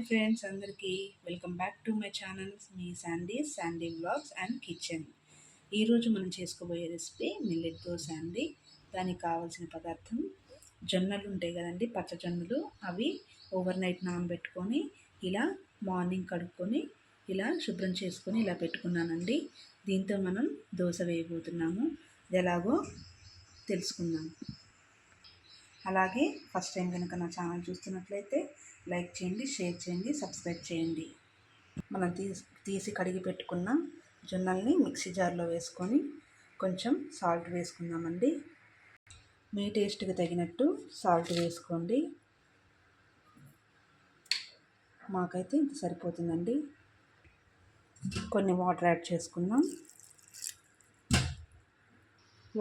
Hi friends, అందరికీ welcome back to my channel. Me Sandy vlogs and kitchen. ఈరోజు మనం చేసుకోబోయే రెసిపీ మిల్లెట్ దోశ అండి. దానికి కావాల్సిన పదార్థం జొన్నలు ఉంటాయి కదండి, పచ్చ జొన్నలు. అవి ఓవర్ నైట్ నానబెట్టుకొని ఇలా మార్నింగ్ కడుక్కొని ఇలా శుభ్రం చేసుకొని ఇలా పెట్టుకున్నానండి. దీంతో మనం దోశ వేయబోతున్నాము. ఇది ఎలాగో తెలుసుకుందాం. అలాగే ఫస్ట్ టైం కనుక నా ఛానల్ చూస్తున్నట్లయితే లైక్ చేయండి, షేర్ చేయండి, సబ్స్క్రైబ్ చేయండి. మనం తీసి కడిగి పెట్టుకున్న జొన్నల్ని మిక్సీ జార్లో వేసుకొని కొంచెం సాల్ట్ వేసుకుందామండి. మీ టేస్ట్కి తగినట్టు సాల్ట్ వేసుకోండి. మాకైతే ఇంత సరిపోతుందండి. కొన్ని వాటర్ యాడ్ చేసుకుందాం.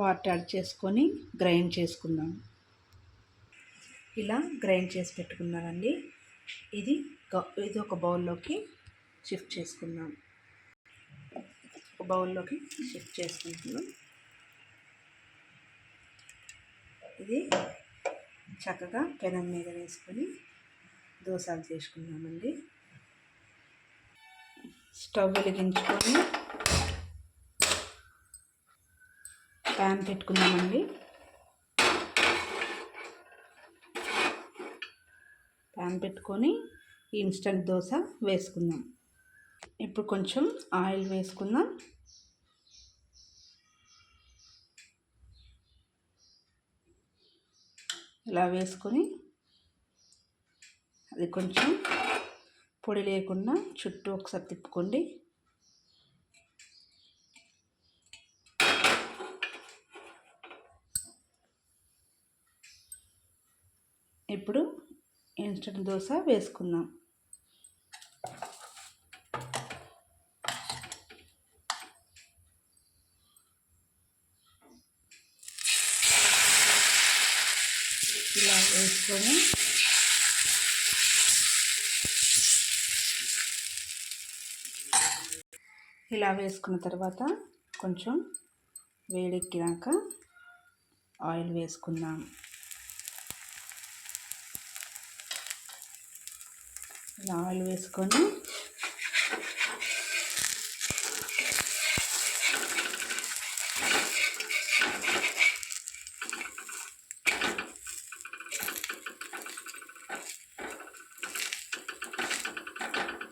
వాటర్ యాడ్ చేసుకొని గ్రైండ్ చేసుకుందాం. ఇలా గ్రైండ్ చేసి పెట్టుకున్నానండి. ఇది ఒక బౌల్లోకి షిఫ్ట్ చేసుకుందాం. ఒక బౌల్లోకి షిఫ్ట్ చేసుకుంటున్నాం. ఇది చక్కగా పెనం మీద వేసుకొని దోశలు చేసుకుందామండి. స్టవ్ వెలిగించుకొని ప్యాన్ పెట్టుకుందామండి. ప్యాన్ పెట్టుకొని ఇన్స్టంట్ దోశ వేసుకుందాం. ఇప్పుడు కొంచెం ఆయిల్ వేసుకుందాం. ఇలా వేసుకొని అది కొంచెం పొడి లేకుండా చుట్టూ ఒకసారి తిప్పుకోండి. ఇప్పుడు ఇన్స్టంట్ దోశ వేసుకుందాం. ఇలా వేసుకొని ఇలా వేసుకున్న తర్వాత కొంచెం వేడెక్కినాక ఆయిల్ వేసుకుందాం. ఇలా ఆయిల్ వేసుకొని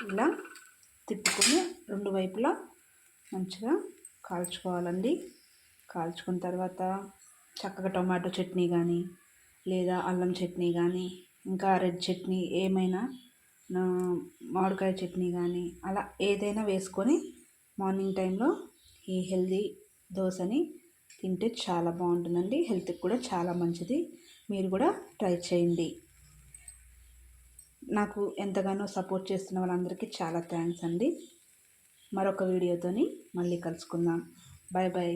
ఇలా తిప్పుకొని రెండు వైపులా మంచిగా కాల్చుకోవాలండి. కాల్చుకున్న తర్వాత చక్కగా టొమాటో చట్నీ కానీ లేదా అల్లం చట్నీ కానీ ఇంకా రెడ్ చట్నీ ఏమైనా మామిడికాయ చట్నీ కానీ అలా ఏదైనా వేసుకొని మార్నింగ్ టైంలో ఈ హెల్దీ దోశని తింటే చాలా బాగుంటుందండి. హెల్త్కి కూడా చాలా మంచిది. మీరు కూడా ట్రై చేయండి. నాకు ఎంతగానో సపోర్ట్ చేస్తున్న వాళ్ళందరికీ చాలా థ్యాంక్స్ అండి. మరొక వీడియోతోని మళ్ళీ కలుసుకుందాం. Bye bye.